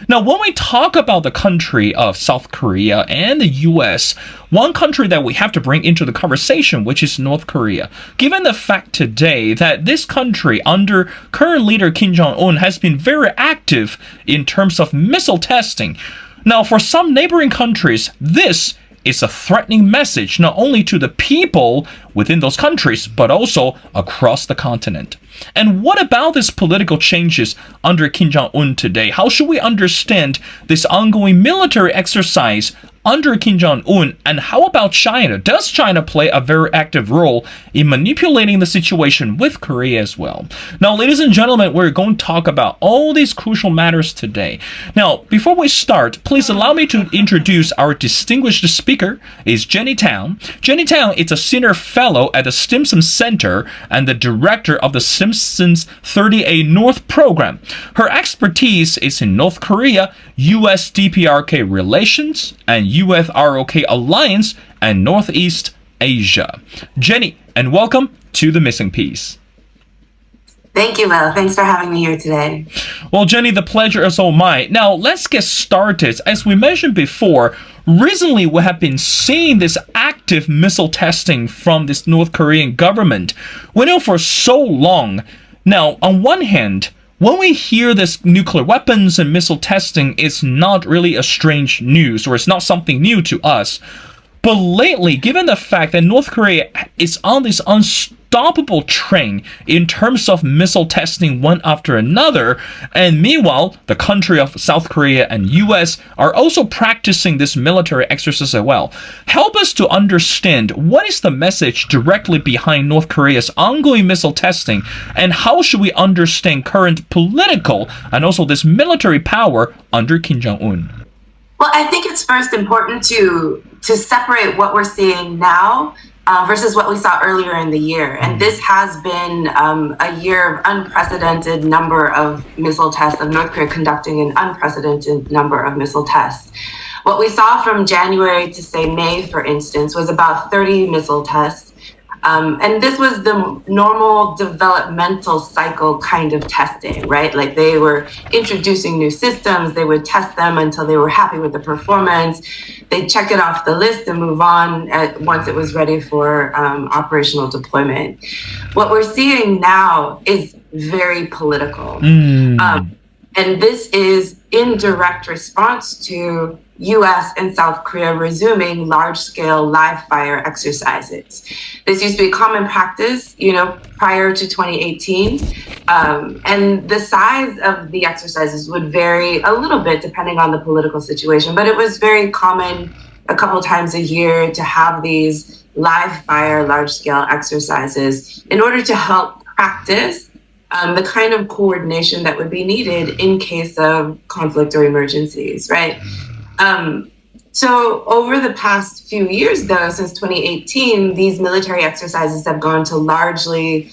Now, when we talk about the country of South Korea and the US, one country that we have to bring into the conversation, which is North Korea, given the fact today that this country under current leader Kim Jong-un has been very active in terms of missile testing. Now, for some neighboring countries, this is a threatening message not only to the people within those countries, but also across the continent. And what about these political changes under Kim Jong-un today? How should we understand this ongoing military exercise under Kim Jong-un? And how about China? Does China play a very active role in manipulating the situation with Korea as well? Now, ladies and gentlemen, we're going to talk about all these crucial matters today. Now, before we start, please allow me to introduce our distinguished speaker, is Jenny Tang. Jenny Tang is a senior fellow at the Stimson Center and the director of the Stimson's 30A North program. Her expertise is in North Korea, U.S. DPRK relations, and U.S. ROK alliance, and Northeast Asia. Jenny, and welcome to The Missing Piece. Thank you, Will. Thanks for having me here today. Well, Jenny, the pleasure is all mine. Now, let's get started. As we mentioned before, recently we have been seeing this active missile testing from this North Korean government. We know for so long. Now, on one hand, when we hear this nuclear weapons and missile testing, it's not really a strange news, or it's not something new to us. But lately, given the fact that North Korea is on this unstoppable train in terms of missile testing one after another, and meanwhile, the country of South Korea and US are also practicing this military exercise as well. Help us to understand what is the message directly behind North Korea's ongoing missile testing, and how should we understand current political and also this military power under Kim Jong-un? Well, I think it's first important to separate what we're seeing now versus what we saw earlier in the year. And this has been a year of unprecedented number of missile tests, of North Korea conducting an unprecedented number of missile tests. What we saw from January to, say, May, for instance, was about 30 missile tests. And this was the normal developmental cycle kind of testing, right? Like they were introducing new systems, they would test them until they were happy with the performance. They'd check it off the list and move on once it was ready for operational deployment. What we're seeing now is very political. And this is in direct response to US and South Korea resuming large-scale live-fire exercises. This used to be common practice, prior to 2018. And the size of the exercises would vary a little bit depending on the political situation, but it was very common a couple times a year to have these live-fire, large-scale exercises in order to help practice the kind of coordination that would be needed in case of conflict or emergencies, right? So over the past few years, though, since 2018, these military exercises have gone to largely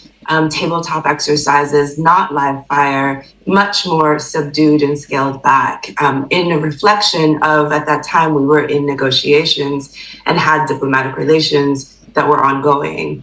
tabletop exercises, not live fire, much more subdued and scaled back, in a reflection of, at that time, we were in negotiations and had diplomatic relations that were ongoing.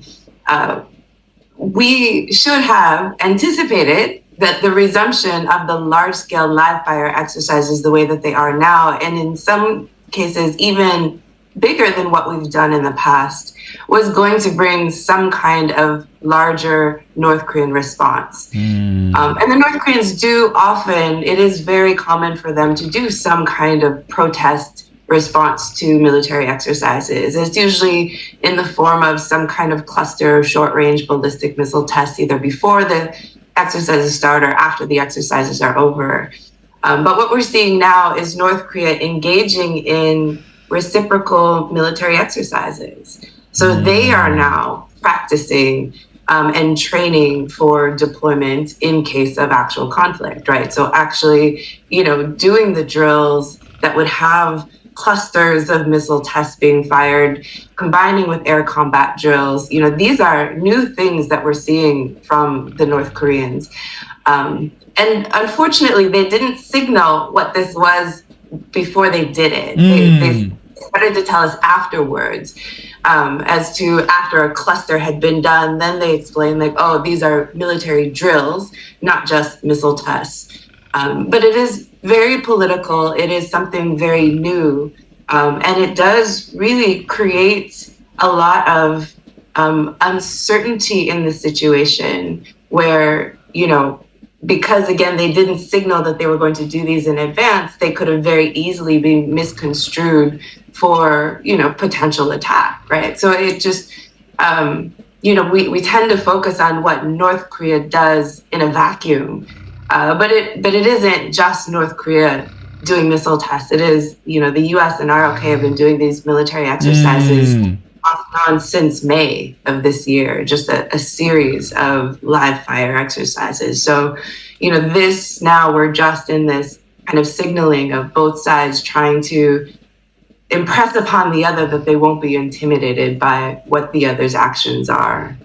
We should have anticipated that the resumption of the large-scale live-fire exercises the way that they are now, and in some cases even bigger than what we've done in the past, was going to bring some kind of larger North Korean response. And the North Koreans do often, it is very common for them to do some kind of protest response to military exercises. It's usually in the form of some kind of cluster of short-range ballistic missile tests, either before the exercises start or after the exercises are over. But what we're seeing now is North Korea engaging in reciprocal military exercises. So they are now practicing and training for deployment in case of actual conflict, right? So actually, doing the drills that would have clusters of missile tests being fired, combining with air combat drills. These are new things that we're seeing from the North Koreans. And unfortunately, they didn't signal what this was before they did it. They started to tell us afterwards, as to after a cluster had been done, then they explained these are military drills, not just missile tests. But it is very political. It is something very new. And it does really create a lot of uncertainty in the situation where, because again, they didn't signal that they were going to do these in advance, they could have very easily been misconstrued for, potential attack, right? So it just, we tend to focus on what North Korea does in a vacuum, but it isn't just North Korea doing missile tests. It is, the U.S. and ROK have been doing these military exercises off and on since May of this year, just a series of live fire exercises. So, this now we're just in this kind of signaling of both sides trying to impress upon the other that they won't be intimidated by what the other's actions are.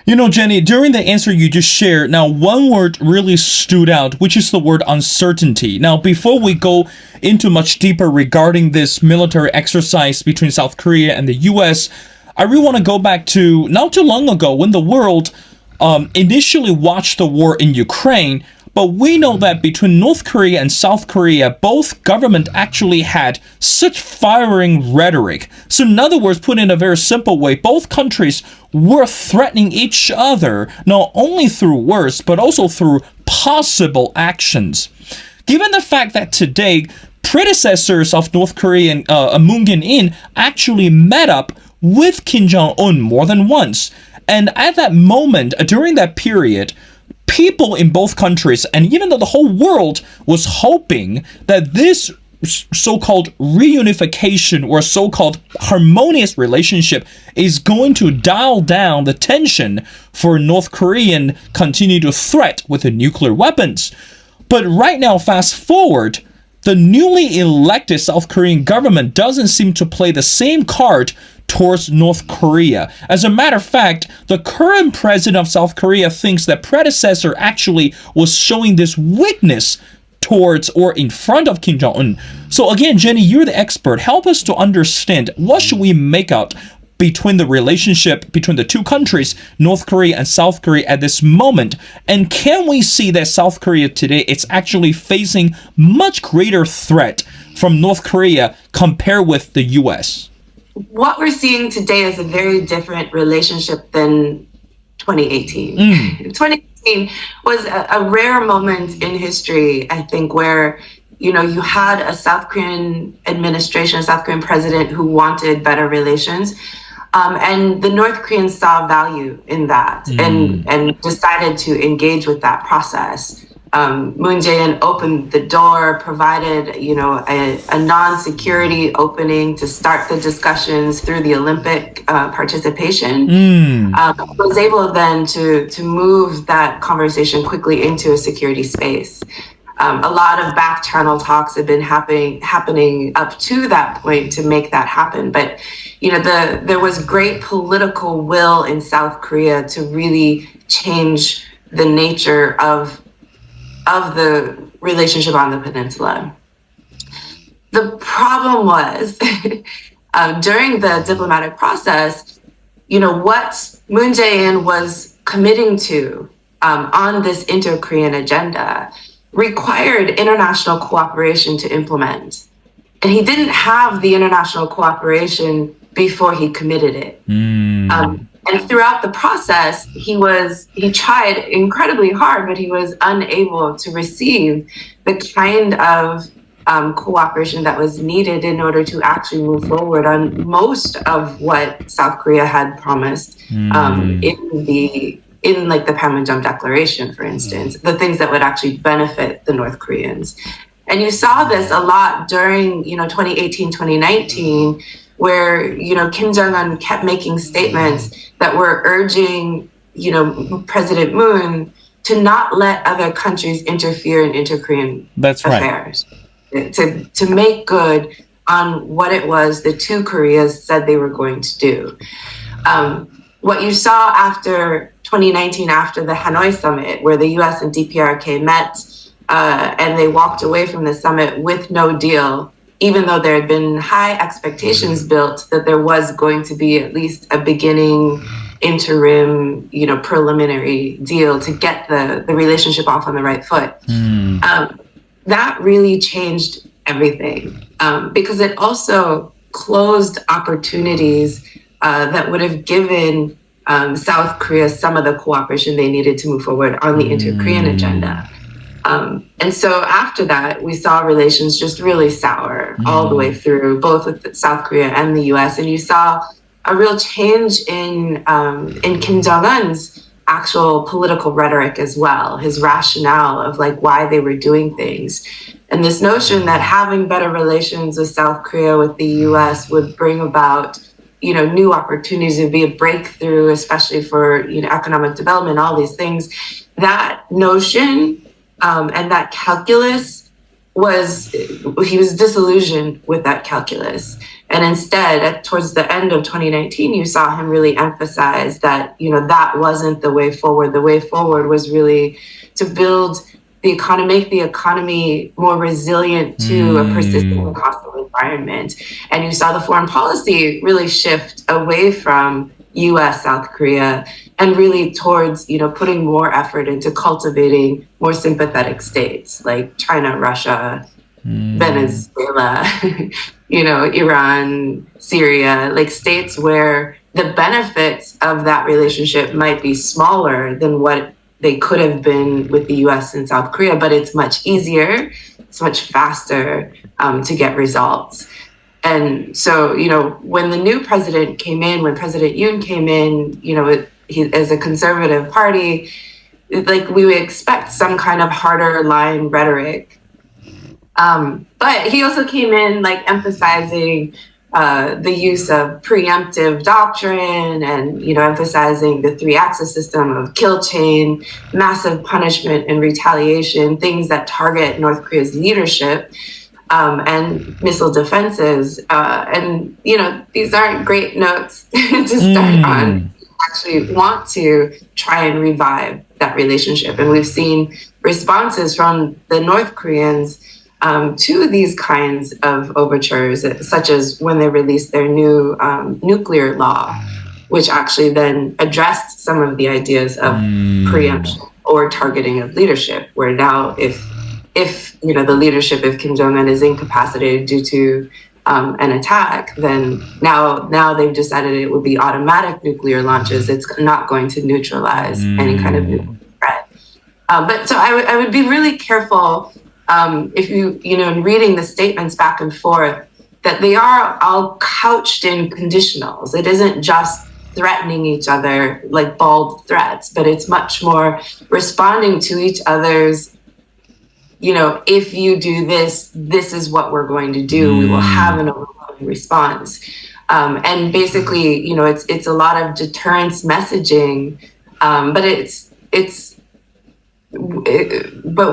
Jenny, during the answer you just shared, now one word really stood out, which is the word uncertainty. Now, before we go into much deeper regarding this military exercise between South Korea and the U.S., I really want to go back to not too long ago when the world initially watched the war in Ukraine. But we know that between North Korea and South Korea, both governments actually had such firing rhetoric. So in other words, put in a very simple way, both countries were threatening each other, not only through words, but also through possible actions. Given the fact that today, predecessors of North Korean Moon Jae-in actually met up with Kim Jong-un more than once. And at that moment, during that period, people in both countries, and even though the whole world was hoping that this so-called reunification or so-called harmonious relationship is going to dial down the tension for North Korean continued threat with the nuclear weapons. But right now, fast forward, the newly elected South Korean government doesn't seem to play the same card towards North Korea. As a matter of fact, the current president of South Korea thinks that predecessor actually was showing this weakness towards or in front of Kim Jong-un. So again, Jenny, you're the expert. Help us to understand what should we make out between the relationship between the two countries, North Korea and South Korea at this moment. And can we see that South Korea today is actually facing much greater threat from North Korea compared with the U.S.? What we're seeing today is a very different relationship than 2018. 2018 was a rare moment in history, I think, where, you had a South Korean administration, a South Korean president who wanted better relations. And the North Koreans saw value in that and decided to engage with that process. Moon Jae-in opened the door, provided, a non-security opening to start the discussions through the Olympic participation. Was able then to move that conversation quickly into a security space. A lot of back channel talks have been happening up to that point to make that happen. But, there was great political will in South Korea to really change the nature of the relationship on the peninsula. The problem was during the diplomatic process, what Moon Jae-in was committing to on this inter-Korean agenda required international cooperation to implement. And he didn't have the international cooperation before he committed it. And throughout the process, he tried incredibly hard, but he was unable to receive the kind of cooperation that was needed in order to actually move forward on most of what South Korea had promised in the Panmunjom Declaration, for instance, the things that would actually benefit the North Koreans. And you saw this a lot during 2018, 2019, where Kim Jong-un kept making statements that were urging President Moon to not let other countries interfere in inter-Korean affairs, to make good on what it was the two Koreas said they were going to do. What you saw after 2019, after the Hanoi summit, where the U.S. and DPRK met and they walked away from the summit with no deal, even though there had been high expectations built that there was going to be at least a beginning interim, preliminary deal to get the relationship off on the right foot. That really changed everything, because it also closed opportunities that would have given South Korea some of the cooperation they needed to move forward on the inter-Korean agenda. And so after that, we saw relations just really sour all the way through, both with South Korea and the U.S. And you saw a real change in Kim Jong-un's actual political rhetoric as well, his rationale of like why they were doing things. And this notion that having better relations with South Korea, with the U.S. would bring about, new opportunities, would be a breakthrough, especially for, economic development, all these things. That notion and that calculus he was disillusioned with that calculus. And instead, towards the end of 2019, you saw him really emphasize that, that wasn't the way forward. The way forward was really to build the economy, make the economy more resilient to a persistent and hostile environment. And you saw the foreign policy really shift away from U.S., South Korea, and really towards, putting more effort into cultivating more sympathetic states like China, Russia, Venezuela, Iran, Syria, like states where the benefits of that relationship might be smaller than what they could have been with the U.S. and South Korea, but it's much easier, it's much faster to get results. And so, when the new president came in, when President Yoon came in, as a conservative party, like we would expect some kind of harder line rhetoric. But he also came in like emphasizing the use of preemptive doctrine and, emphasizing the three-axis system of kill chain, massive punishment and retaliation, things that target North Korea's leadership, and missile defenses. And, these aren't great notes to start on. Actually want to try and revive that relationship. And we've seen responses from the North Koreans to these kinds of overtures, such as when they released their new nuclear law, which actually then addressed some of the ideas of preemption or targeting of leadership, where now if the leadership of Kim Jong-un is incapacitated due to an attack, then now they've decided it would be automatic nuclear launches. It's not going to neutralize any kind of nuclear threat. But so I would be really careful if in reading the statements back and forth, that they are all couched in conditionals. It isn't just threatening each other like bald threats, but it's much more responding to each other's, if you do this, this is what we're going to do. We will have an overwhelming response. And basically, it's a lot of deterrence messaging, but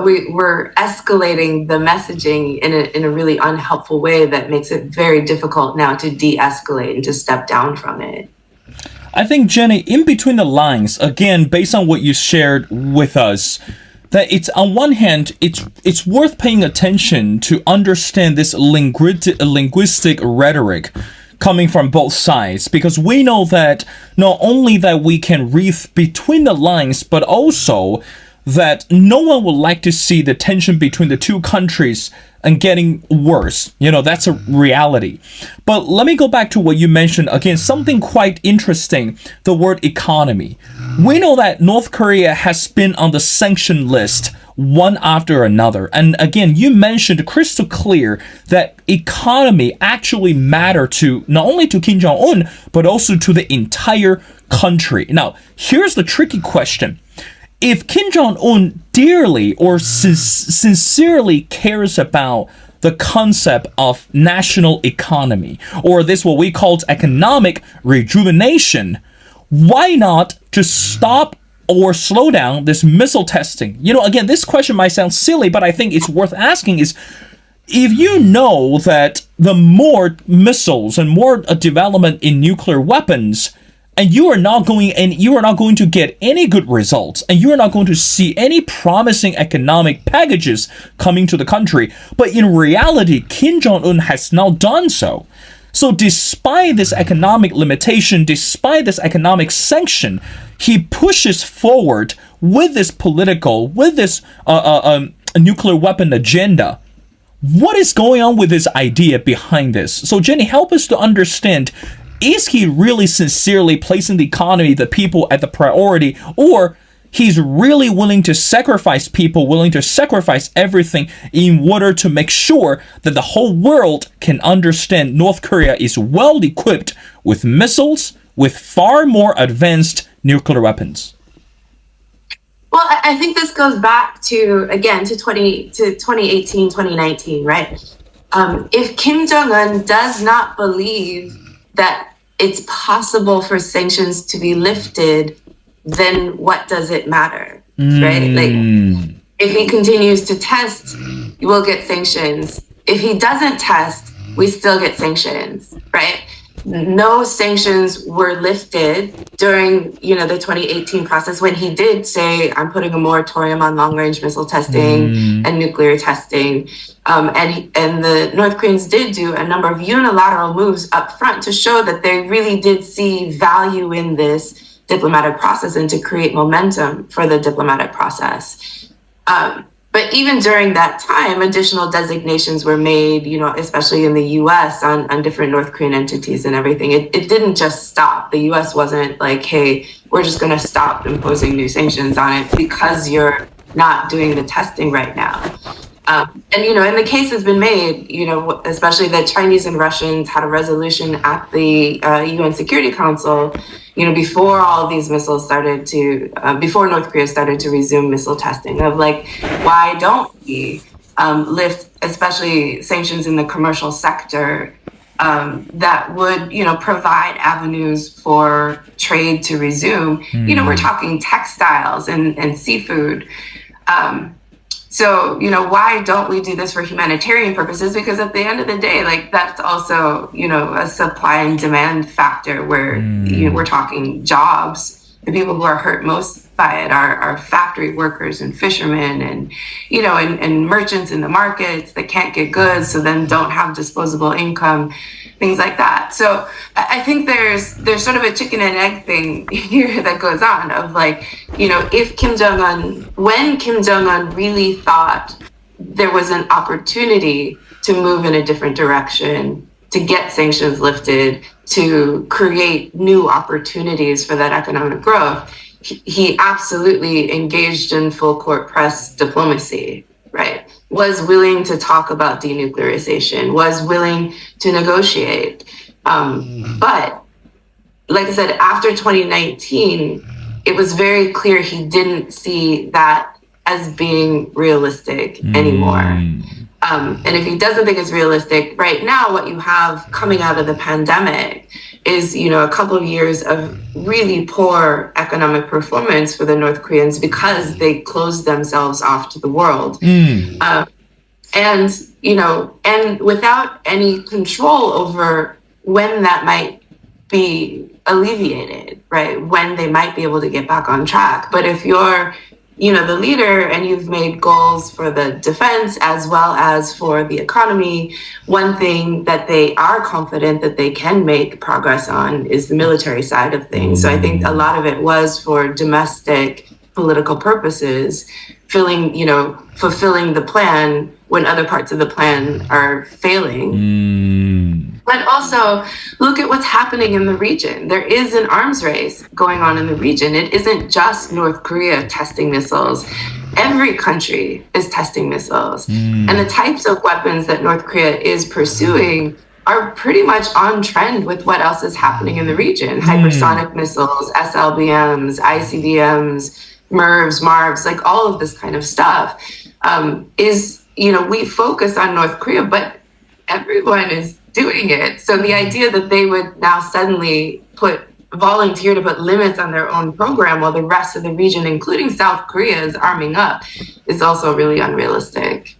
we're escalating the messaging in a really unhelpful way that makes it very difficult now to de-escalate and to step down from it. I think, Jenny, in between the lines, again, based on what you shared with us, that it's on one hand, it's worth paying attention to understand this linguistic rhetoric coming from both sides, because we know that not only that we can read between the lines, but also that no one would like to see the tension between the two countries and getting worse. That's a reality. But let me go back to what you mentioned again, something quite interesting, the word economy. We know that North Korea has been on the sanction list one after another. And again, you mentioned crystal clear that economy actually mattered to not only to Kim Jong-un, but also to the entire country. Now, here's the tricky question. If Kim Jong-un dearly or sincerely cares about the concept of national economy, or this what we call economic rejuvenation, why not just stop or slow down this missile testing? Again, this question might sound silly, but I think it's worth asking is, if you know that the more missiles and more development in nuclear weapons, and you are not going to get any good results, and you are not going to see any promising economic packages coming to the country, but in reality, Kim Jong-un has now done so. So despite this economic limitation, despite this economic sanction, he pushes forward with this nuclear weapon agenda. What is going on with his idea behind this? So Jenny, help us to understand, is he really sincerely placing the economy, the people at the priority, or he's really willing to sacrifice people, willing to sacrifice everything in order to make sure that the whole world can understand North Korea is well equipped with missiles, with far more advanced nuclear weapons? Well, I think this goes back to 2018, 2019, right? If Kim Jong-un does not believe that it's possible for sanctions to be lifted, then what does it matter, right? Like, if he continues to test, we'll get sanctions. If he doesn't test, we still get sanctions, right? No sanctions were lifted during, the 2018 process when he did say, I'm putting a moratorium on long-range missile testing and nuclear testing. And the North Koreans did do a number of unilateral moves up front to show that they really did see value in this diplomatic process and to create momentum for the diplomatic process. But even during that time, additional designations were made, especially in the U.S. on different North Korean entities and everything. It didn't just stop. The U.S. wasn't like, hey, we're just going to stop imposing new sanctions on it because you're not doing the testing right now. And the case has been made, especially that Chinese and Russians had a resolution at the UN Security Council, before all of these missiles started to, before North Korea started to resume missile testing, of like, why don't we lift, especially sanctions in the commercial sector that would, provide avenues for trade to resume. We're talking textiles and seafood. So, why don't we do this for humanitarian purposes? Because at the end of the day, like, that's also, a supply and demand factor where we're talking jobs. The people who are hurt most by it are factory workers and fishermen and, and merchants in the markets that can't get goods, so then don't have disposable income, things like that. So I think there's sort of a chicken and egg thing here that goes on of like, if when Kim Jong-un really thought there was an opportunity to move in a different direction, to get sanctions lifted, to create new opportunities for that economic growth, he absolutely engaged in full court press diplomacy, right? Was willing to talk about denuclearization, was willing to negotiate. But like I said, after 2019, it was very clear he didn't see that as being realistic anymore. And if he doesn't think it's realistic, right now what you have coming out of the pandemic is, a couple of years of really poor economic performance for the North Koreans because they closed themselves off to the world. And without any control over when that might be alleviated, right? When they might be able to get back on track. But if you're the leader and you've made goals for the defense as well as for the economy, one thing that they are confident that they can make progress on is the military side of things. So I think a lot of it was for domestic political purposes, fulfilling the plan when other parts of the plan are failing. But also look at what's happening in the region. There is an arms race going on in the region. It isn't just North Korea testing missiles. Every country is testing missiles. And the types of weapons that North Korea is pursuing are pretty much on trend with what else is happening in the region. Hypersonic missiles, SLBMs, ICBMs, MIRVs, MARVs, like all of this kind of stuff we focus on North Korea, but everyone is doing it. So the idea that they would now suddenly volunteer to put limits on their own program while the rest of the region, including South Korea, is arming up is also really unrealistic.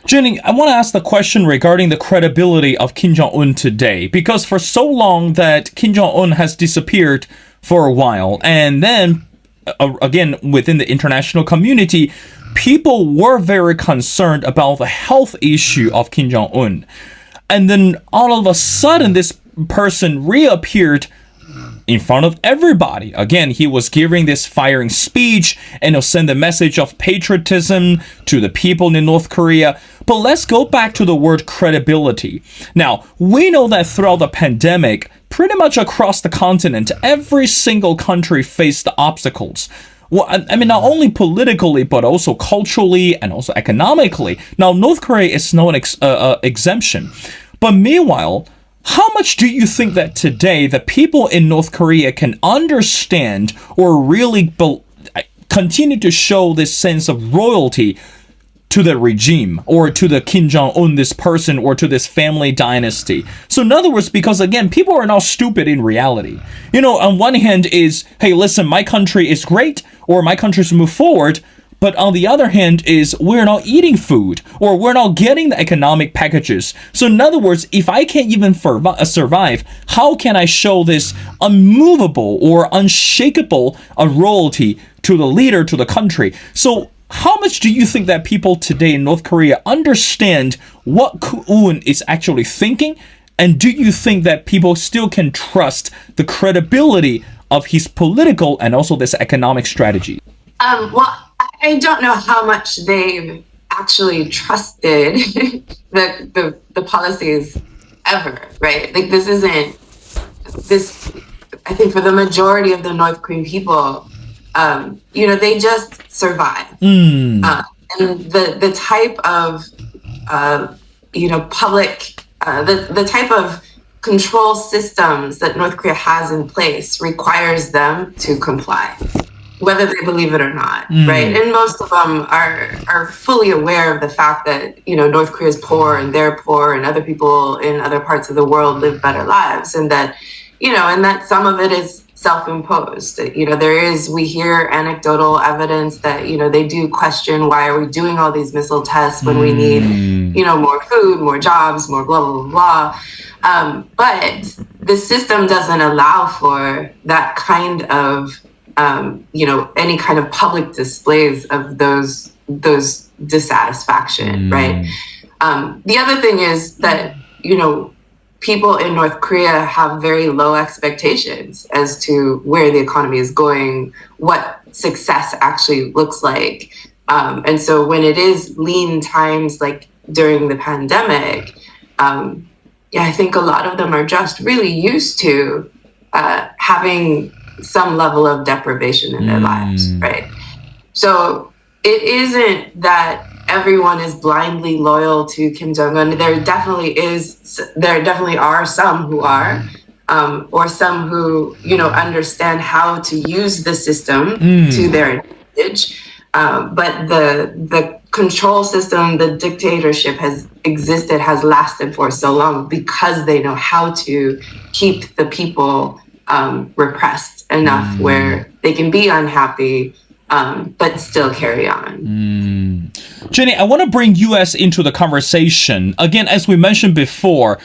Jenny, I want to ask the question regarding the credibility of Kim Jong-un today, because for so long that Kim Jong-un has disappeared for a while, and then again within the international community, people were very concerned about the health issue of Kim Jong-un. And then all of a sudden, this person reappeared in front of everybody. Again, he was giving this firing speech and he'll send a message of patriotism to the people in North Korea. But let's go back to the word credibility. Now, we know that throughout the pandemic, pretty much across the continent, every single country faced obstacles. Well, I mean, not only politically, but also culturally and also economically. Now, North Korea is no exemption. But meanwhile, how much do you think that today the people in North Korea can understand or really continue to show this sense of loyalty to the regime or to the Kim Jong-un, this person, or to this family dynasty? So in other words, because again, people are not stupid in reality. You know, on one hand is, hey, listen, my country is great, or my country's move forward. But on the other hand is we're not eating food or we're not getting the economic packages. So in other words, if I can't even survive, how can I show this unmovable or unshakable loyalty to the leader, to the country? So how much do you think that people today in North Korea understand what Koo-un is actually thinking? And do you think that people still can trust the credibility of his political and also this economic strategy? Well, I don't know how much they've actually trusted the policies ever, right? Like this isn't this. I think for the majority of the North Korean people, you know, they just survive. And the type of you know, public the type of control systems that North Korea has in place requires them to comply, whether they believe it or not, right? And most of them are fully aware of the fact that, you know, North Korea is poor and they're poor and other people in other parts of the world live better lives, and that, you know, and that some of it is self-imposed. You know, we hear anecdotal evidence that, you know, they do question, why are we doing all these missile tests when we need, you know, more food, more jobs, more blah, blah, blah. But the system doesn't allow for that kind of you know, any kind of public displays of those dissatisfaction, right? The other thing is that, you know, people in North Korea have very low expectations as to where the economy is going, what success actually looks like. And so when it is lean times like during the pandemic, yeah, I think a lot of them are just really used to having some level of deprivation in their lives, right? So it isn't that everyone is blindly loyal to Kim Jong-un. There definitely are some who are, or some who, you know, understand how to use the system to their advantage. But the control system, the dictatorship has lasted for so long because they know how to keep the people repressed enough where they can be unhappy, but still carry on. Jenny, I want to bring U.S. into the conversation. Again, as we mentioned before,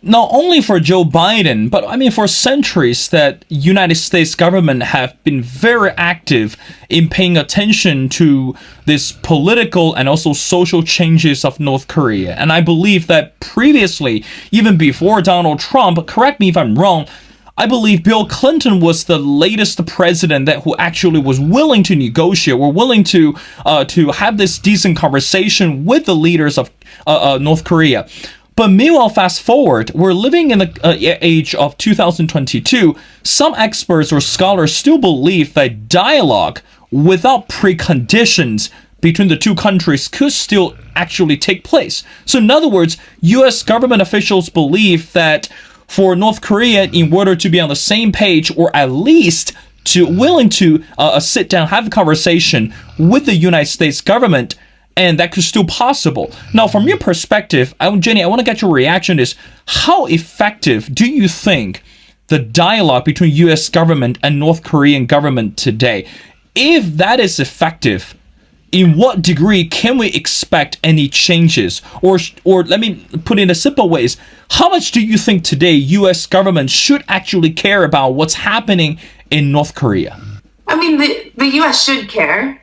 not only for Joe Biden, but I mean for centuries that United States government have been very active in paying attention to this political and also social changes of North Korea. And I believe that previously, even before Donald Trump, correct me if I'm wrong, I believe Bill Clinton was the latest president who actually was willing to negotiate or willing to have this decent conversation with the leaders of North Korea. But meanwhile, fast forward, we're living in the age of 2022. Some experts or scholars still believe that dialogue without preconditions between the two countries could still actually take place. So in other words, U.S. government officials believe that for North Korea, in order to be on the same page, or at least willing to sit down, have a conversation with the United States government, and that could still possible. Now, from your perspective, Jenny, I want to get your reaction is, how effective do you think the dialogue between U.S. government and North Korean government today? If that is effective, in what degree can we expect any changes? Or let me put it in a simple ways, how much do you think today U.S. government should actually care about what's happening in North Korea? I mean, the U.S. should care.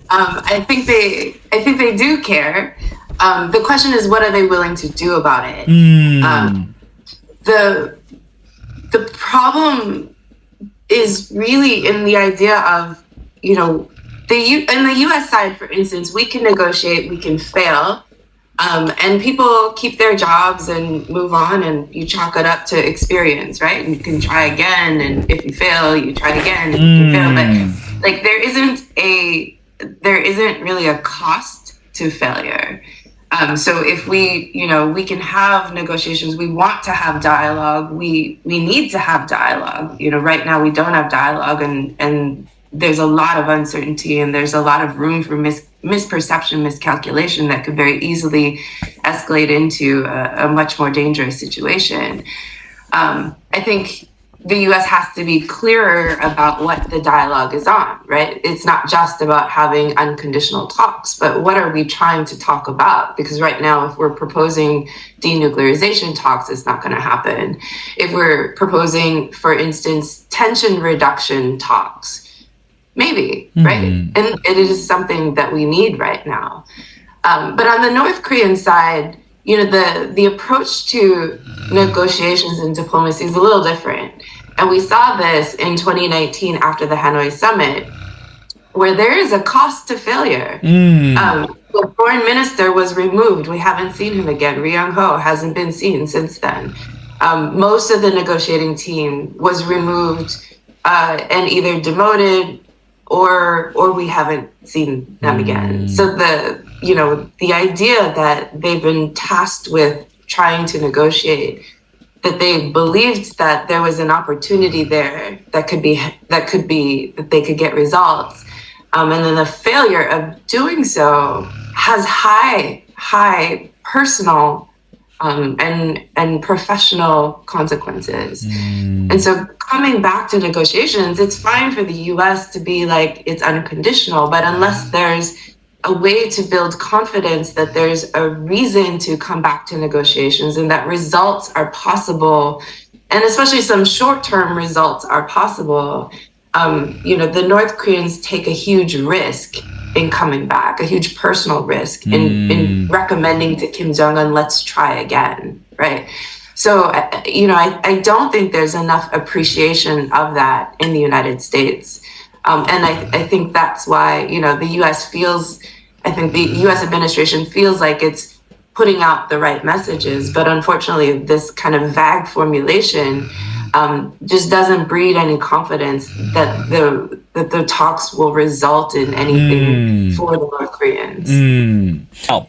I think they do care. The question is, what are they willing to do about it? The problem is really in the idea of, in the U.S. side, for instance, we can negotiate, we can fail, and people keep their jobs and move on, and you chalk it up to experience, right? And you can try again, and if you fail, you try again, and you can fail. But like, there isn't really a cost to failure. So if we can have negotiations, we want to have dialogue, we need to have dialogue. Right now we don't have dialogue, and there's a lot of uncertainty, and there's a lot of room for misperception, miscalculation that could very easily escalate into a much more dangerous situation. I think the U.S. has to be clearer about what the dialogue is on, right? It's not just about having unconditional talks, but what are we trying to talk about? Because right now, if we're proposing denuclearization talks, it's not going to happen. If we're proposing, for instance, tension reduction talks, maybe, right? And it is something that we need right now. But on the North Korean side, the approach to negotiations and diplomacy is a little different. And we saw this in 2019 after the Hanoi summit, where there is a cost to failure. The foreign minister was removed. We haven't seen him again. Ri Yong-ho hasn't been seen since then. Most of the negotiating team was removed and either demoted or we haven't seen them again. So the idea that they've been tasked with trying to negotiate, that they believed that there was an opportunity there that they could get results, and then the failure of doing so has high personal and professional consequences. And so coming back to negotiations, it's fine for the U.S. to be like, it's unconditional, but unless there's a way to build confidence that there's a reason to come back to negotiations and that results are possible, and especially some short-term results are possible, the North Koreans take a huge risk in coming back, a huge personal risk in recommending to Kim Jong-un, let's try again, right? So, I don't think there's enough appreciation of that in the United States. And I think that's why, the U.S. administration feels like it's putting out the right messages, but unfortunately, this kind of vague formulation just doesn't breed any confidence that the talks will result in anything for the North Koreans. Now,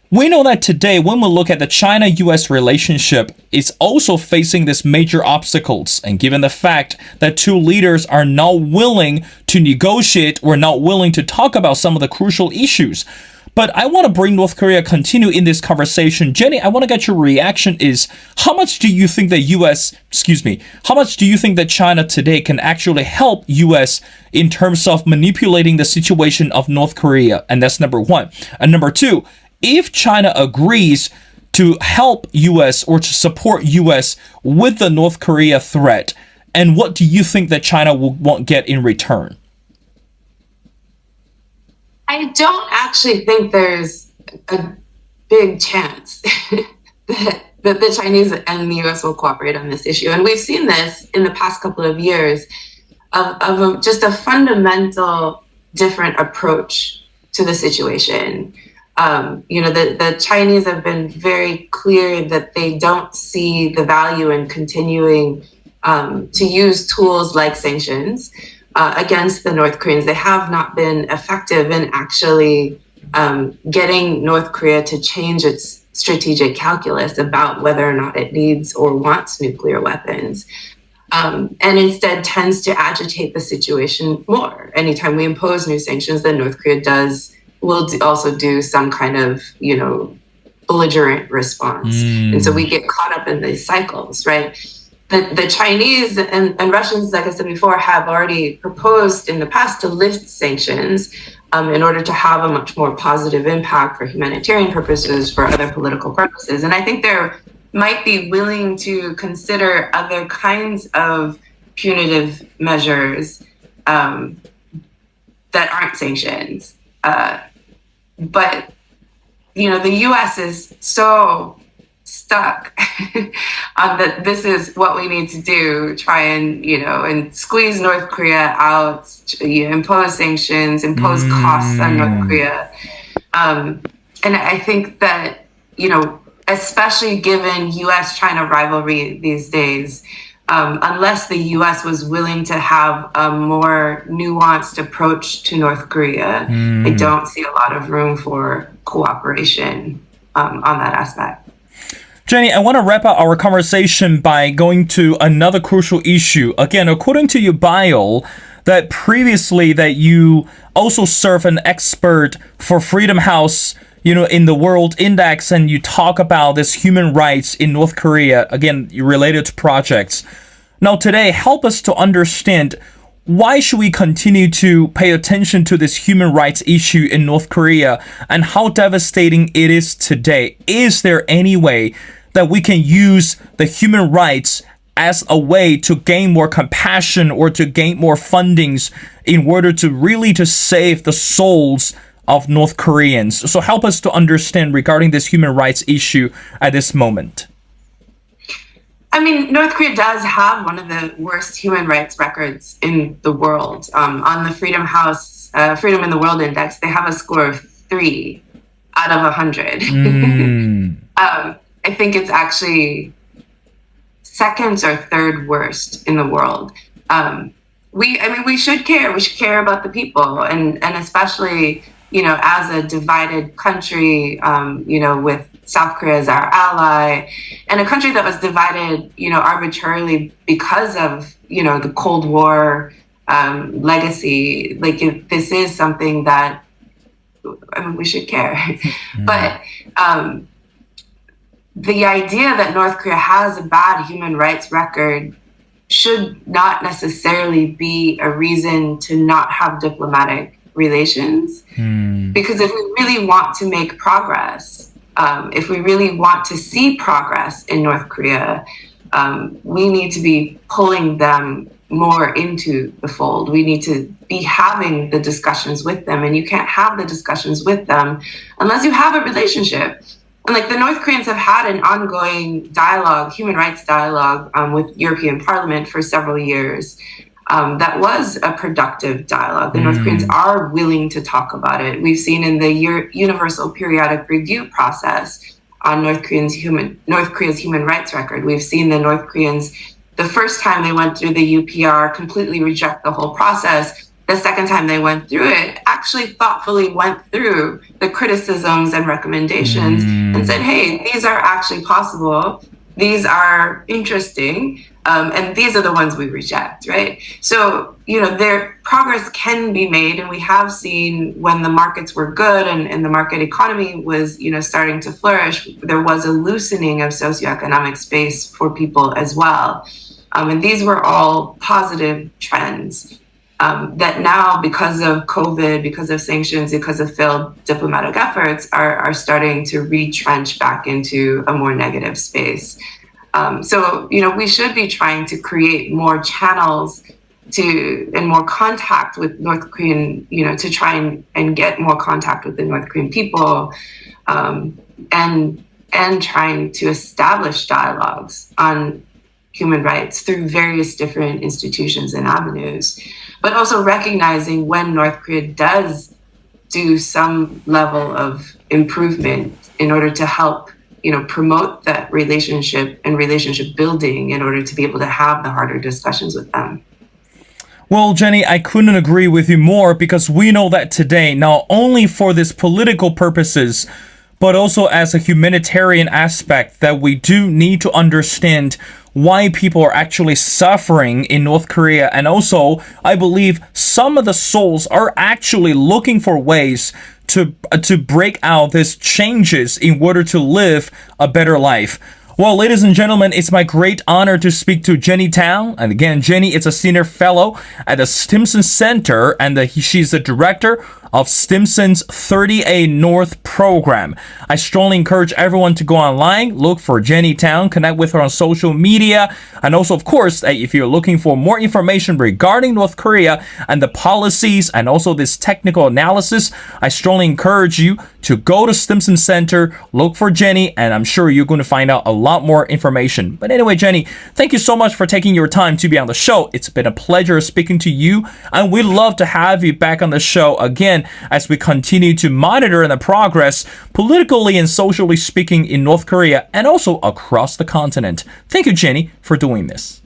we know that today, when we look at the China-U.S. relationship, it's also facing these major obstacles. And given the fact that two leaders are not willing to negotiate or not willing to talk about some of the crucial issues. But I want to bring North Korea continue in this conversation. Jenny, I want to get your reaction is, how much do you think how much do you think that China today can actually help U.S. in terms of manipulating the situation of North Korea? And that's number one. And number two, if China agrees to help U.S. or to support U.S. with the North Korea threat, and what do you think that China won't get in return? I don't actually think there's a big chance that the Chinese and the U.S. will cooperate on this issue. And we've seen this in the past couple of years of just a fundamental different approach to the situation. The Chinese have been very clear that they don't see the value in continuing to use tools like sanctions against the North Koreans. They have not been effective in actually getting North Korea to change its strategic calculus about whether or not it needs or wants nuclear weapons, and instead tends to agitate the situation more. Anytime we impose new sanctions, then North Korea will also do some kind of, belligerent response. And so we get caught up in these cycles, right? The Chinese and Russians, like I said before, have already proposed in the past to lift sanctions in order to have a much more positive impact for humanitarian purposes, for other political purposes. And I think they're might be willing to consider other kinds of punitive measures that aren't sanctions. But the U.S. is so stuck on that. This is what we need to do: try and and squeeze North Korea out, impose sanctions, impose costs on North Korea. And I think that especially given U.S.-China rivalry these days, unless the U.S. was willing to have a more nuanced approach to North Korea, I don't see a lot of room for cooperation on that aspect. Jenny, I want to wrap up our conversation by going to another crucial issue. Again, according to your bio, that previously that you also serve an expert for Freedom House, in the World Index, and you talk about this human rights in North Korea, again, related to projects. Now today, help us to understand, why should we continue to pay attention to this human rights issue in North Korea and how devastating it is today? Is there any way that we can use the human rights as a way to gain more compassion or to gain more fundings in order to really to save the souls of North Koreans? So help us to understand regarding this human rights issue at this moment. I mean, North Korea does have one of the worst human rights records in the world. On the Freedom House, Freedom in the World Index, they have a score of 3 out of 100. I think it's actually second or third worst in the world. We should care. We should care about the people, and especially as a divided country, with South Korea as our ally, and a country that was divided, arbitrarily because of, the Cold War legacy. This is something that, we should care. But the idea that North Korea has a bad human rights record should not necessarily be a reason to not have diplomatic relations. Because if we really want to make progress, if we really want to see progress in North Korea, we need to be pulling them more into the fold. We need to be having the discussions with them, and you can't have the discussions with them unless you have a relationship. And the North Koreans have had an ongoing dialogue, human rights dialogue, with European Parliament for several years. That was a productive dialogue. The North Koreans are willing to talk about it. We've seen in the Universal Periodic Review process on North Korea's human rights record, we've seen the North Koreans, the first time they went through the UPR, completely reject the whole process. The second time they went through it, actually thoughtfully went through the criticisms and recommendations and said, hey, these are actually possible. These are interesting. And these are the ones we reject, right? So, their progress can be made. And we have seen when the markets were good and the market economy was, starting to flourish, there was a loosening of socioeconomic space for people as well. And these were all positive trends that now, because of COVID, because of sanctions, because of failed diplomatic efforts, are starting to retrench back into a more negative space. So, we should be trying to create more channels and more contact with North Korean, to try and get more contact with the North Korean people, and trying to establish dialogues on human rights through various different institutions and avenues, but also recognizing when North Korea does do some level of improvement in order to help promote that relationship and relationship building in order to be able to have the harder discussions with them. Well, Jenny, I couldn't agree with you more, because we know that today, not only for this political purposes, but also as a humanitarian aspect, that we do need to understand why people are actually suffering in North Korea. And also, I believe some of the souls are actually looking for ways to break out these changes in order to live a better life. Well, ladies and gentlemen, it's my great honor to speak to Jenny Tao. And again, Jenny is a senior fellow at the Stimson Center, and she's the director of Stimson's 30A North program. I strongly encourage everyone to go online, look for Jenny Town, connect with her on social media, and also, of course, if you're looking for more information regarding North Korea and the policies and also this technical analysis, I strongly encourage you to go to Stimson Center, look for Jenny, and I'm sure you're going to find out a lot more information. But anyway, Jenny, thank you so much for taking your time to be on the show. It's been a pleasure speaking to you, and we'd love to have you back on the show again as we continue to monitor the progress, politically and socially speaking, in North Korea and also across the continent. Thank you, Jenny, for doing this.